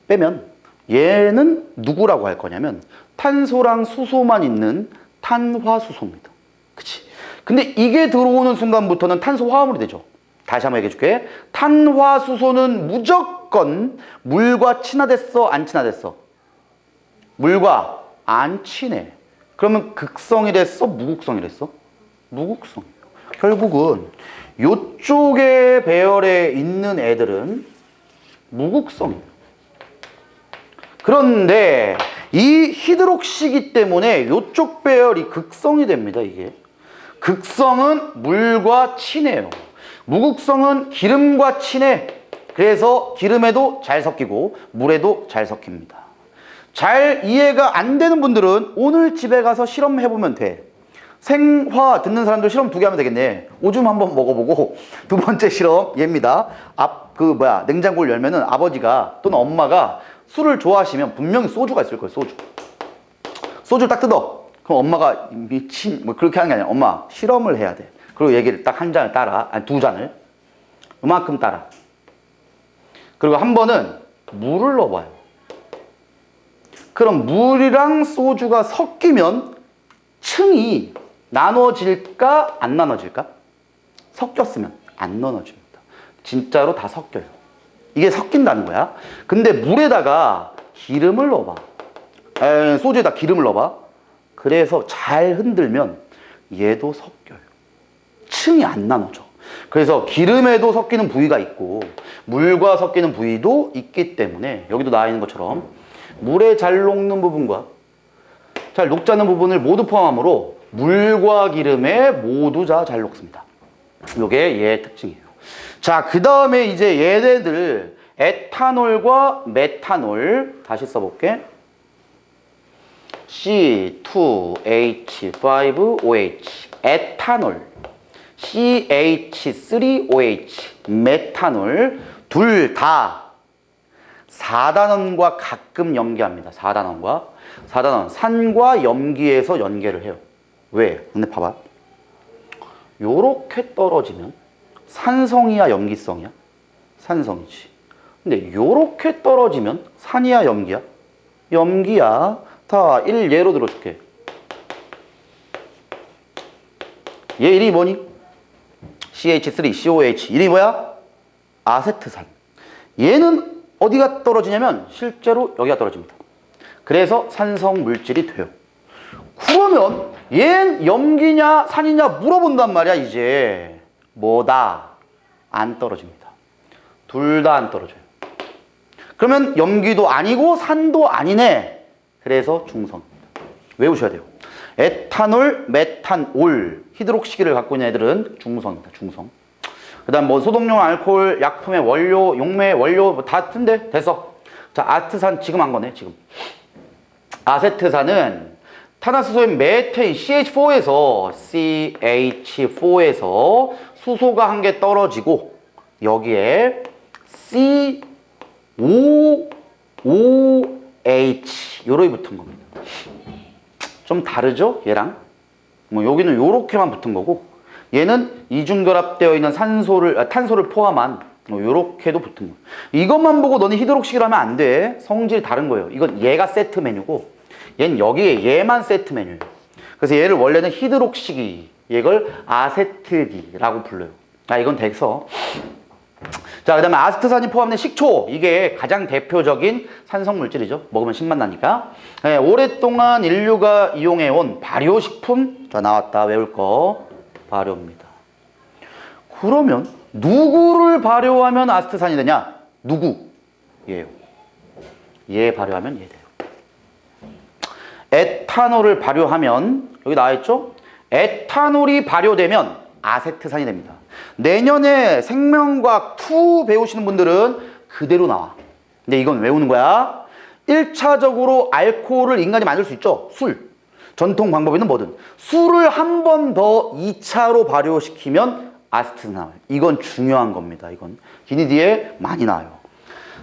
빼면 얘는 누구라고 할 거냐면 탄소랑 수소만 있는 탄화수소입니다. 그치? 근데 이게 들어오는 순간부터는 탄소화합물이 되죠. 다시 한번 얘기해 줄게. 탄화수소는 무조건 물과 친화됐어? 안 친화됐어? 물과 안 친해. 그러면 극성이 됐어? 무극성이 됐어? 무극성이에요. 결국은 요쪽에 배열에 있는 애들은 무극성이에요. 그런데 이 히드록시기 때문에 요쪽 배열이 극성이 됩니다. 이게 극성은 물과 친해요. 무극성은 기름과 친해. 그래서 기름에도 잘 섞이고 물에도 잘 섞입니다. 잘 이해가 안 되는 분들은 오늘 집에 가서 실험해보면 돼. 생화 듣는 사람들 실험 2개 하면 되겠네. 오줌 한번 먹어보고 두 번째 실험 얘입니다. 냉장고를 열면은 아버지가 또는 엄마가 술을 좋아하시면 분명히 소주가 있을 거예요. 소주를 딱 뜯어. 그럼 엄마가 미친 뭐 그렇게 하는 게 아니라 엄마 실험을 해야 돼. 그리고 얘기를 딱 한 잔을 따라. 아니 2잔을 이만큼 따라. 그리고 한 번은 물을 넣어봐요. 그럼 물이랑 소주가 섞이면 층이 나눠질까 안 나눠질까? 섞였으면 안 나눠집니다. 진짜로 다 섞여요. 이게 섞인다는 거야. 근데 물에다가 기름을 넣어봐. 소주에다 기름을 넣어봐. 그래서 잘 흔들면 얘도 섞여요. 층이 안 나눠져. 그래서 기름에도 섞이는 부위가 있고 물과 섞이는 부위도 있기 때문에 여기도 나와 있는 것처럼 물에 잘 녹는 부분과 잘 녹지 않는 부분을 모두 포함하므로 물과 기름에 모두 잘 녹습니다. 이게 얘의 특징이에요. 자, 그 다음에 이제 얘네들 에탄올과 메탄올 다시 써볼게. C2H5OH 에탄올, CH3OH 메탄올 둘 다 4단원과 가끔 연기합니다. 4단원 산과 염기에서 연계를 해요. 왜? 근데 봐봐. 요렇게 떨어지면 산성이야 염기성이야? 산성이지. 근데 요렇게 떨어지면 산이야 염기야? 염기야. 자, 1예로 들어줄게. 얘 이름이 뭐니? CH3COH. 이름이 뭐야? 아세트산. 얘는 어디가 떨어지냐면 실제로 여기가 떨어집니다. 그래서 산성 물질이 돼요. 그러면 얘는 염기냐 산이냐 물어본단 말이야. 이제 뭐다? 안 떨어집니다. 둘 다 안 떨어져요. 그러면 염기도 아니고 산도 아니네. 그래서 중성입니다. 외우셔야 돼요. 에탄올, 메탄올, 히드록시기를 갖고 있는 애들은 중성입니다. 중성. 그 다음 뭐 소독용 알코올, 약품의 원료, 용매 원료 뭐 다 튼데 됐어. 자, 아세트산 지금 한 거네. 지금 아세트산은 탄화수소인 메테인 CH4에서 수소가 한 개 떨어지고 여기에 COOH 요렇게 붙은 겁니다. 좀 다르죠? 얘랑 뭐 여기는 요렇게만 붙은 거고 얘는 이중결합되어 있는 탄소를 포함한 요렇게도 붙은 거예요. 이것만 보고 너는 히드록시기를 하면 안 돼. 성질이 다른 거예요. 이건 얘가 세트 메뉴고 얘는 여기에 얘만 세트 메뉴예요. 그래서 얘를 원래는 히드록시기, 이걸 아세트기라고 불러요. 아, 이건 됐어. 자, 그 다음에 아세트산이 포함된 식초. 이게 가장 대표적인 산성 물질이죠. 먹으면 신맛 나니까. 네, 오랫동안 인류가 이용해온 발효식품. 자, 나왔다. 외울 거. 발효입니다. 그러면 누구를 발효하면 아세트산이 되냐? 누구? 얘요. 얘 발효하면 얘 돼요. 에탄올을 발효하면 여기 나와있죠? 에탄올이 발효되면 아세트산이 됩니다. 내년에 생명과학 2 배우시는 분들은 그대로 나와. 근데 이건 외우는 거야. 1차적으로 알코올을 인간이 만들 수 있죠. 술. 전통 방법에는 뭐든. 술을 한 번 더 2차로 발효시키면 아세트산 나와요. 이건 중요한 겁니다. 이건 기니디에 많이 나와요.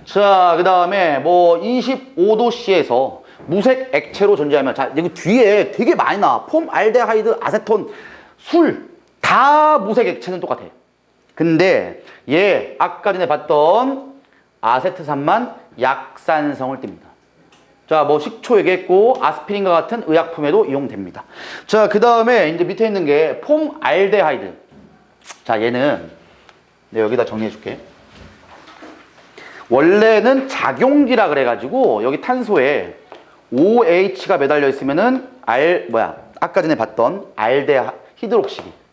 자, 그 다음에 뭐 25도씨에서 무색 액체로 존재하면, 자, 여기 뒤에 되게 많이 나와. 폼알데하이드, 아세톤, 술 다 무색 액체는 똑같아. 근데 얘 아까 전에 봤던 아세트산만 약산성을 띱니다. 자, 뭐 식초 얘기했고 아스피린과 같은 의약품에도 이용됩니다. 자, 그 다음에 이제 밑에 있는 게 폼알데하이드. 자, 얘는 내가 여기다 정리해 줄게. 원래는 작용기라 그래가지고 여기 탄소에 OH가 매달려 있으면은 아까 전에 봤던 히드록시기.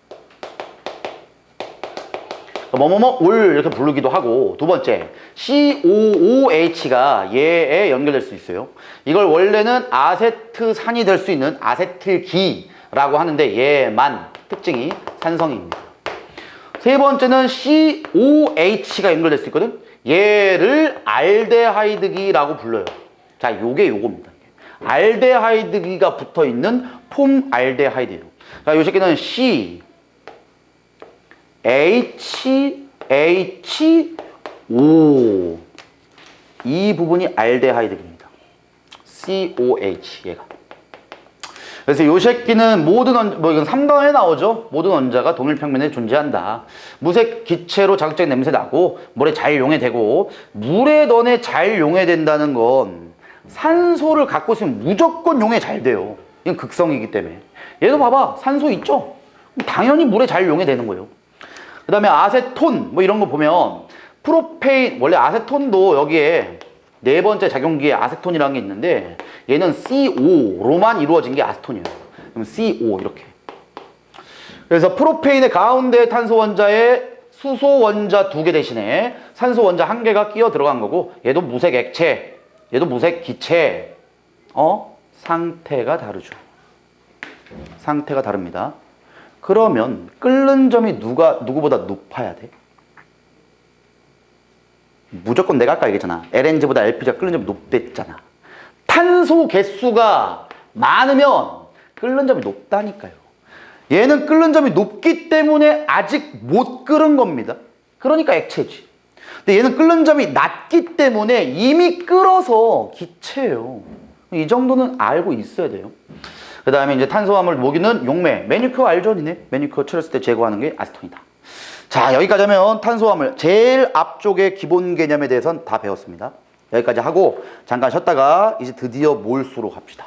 올 이렇게 부르기도 하고, 두 번째 COOH가 얘에 연결될 수 있어요. 이걸 원래는 아세트산이 될 수 있는 아세틸기라고 하는데 얘만 특징이 산성입니다. 세 번째는 COH가 연결될 수 있거든. 얘를 알데하이드기라고 불러요. 자, 요게 요겁니다. 알데하이드기가 붙어 있는 폼알데하이드예요. 자, 요 새끼는 CHO. 이 부분이 알데하이드입니다. COH 얘가. 그래서 요 새끼는 이건 3단원에 나오죠. 모든 원자가 동일 평면에 존재한다. 무색 기체로 자극적인 냄새 나고 물에 잘 용해되고, 물에 너네 잘 용해된다는 건 산소를 갖고 있으면 무조건 용해 잘 돼요. 이건 극성이기 때문에. 얘도 봐봐. 산소 있죠? 당연히 물에 잘 용해되는 거예요. 그 다음에 아세톤 뭐 이런 거 보면 프로페인, 원래 아세톤도 여기에 네 번째 작용기에 아세톤이라는 게 있는데 얘는 CO로만 이루어진 게 아세톤이에요. 그럼 CO 이렇게. 그래서 프로페인의 가운데 탄소 원자에 수소 원자 2개 대신에 산소 원자 1개가 끼어 들어간 거고, 얘도 무색 액체, 얘도 무색 기체. 상태가 다르죠. 상태가 다릅니다. 그러면 끓는 점이 누구보다 높아야 돼? 무조건 내가 아까 얘기했잖아. LNG보다 LPG가 끓는 점이 높댔잖아. 탄소 개수가 많으면 끓는 점이 높다니까요. 얘는 끓는 점이 높기 때문에 아직 못 끓은 겁니다. 그러니까 액체지. 근데 얘는 끓는 점이 낮기 때문에 이미 끓어서 기체예요. 이 정도는 알고 있어야 돼요. 그 다음에 이제 탄수화물 녹이는 용매. 매니큐어 알죠? 니네? 매니큐어 칠했을 때 제거하는 게 아세톤이다. 자, 여기까지 하면 탄수화물 제일 앞쪽의 기본 개념에 대해서는 다 배웠습니다. 여기까지 하고 잠깐 쉬었다가 이제 드디어 몰수로 갑시다.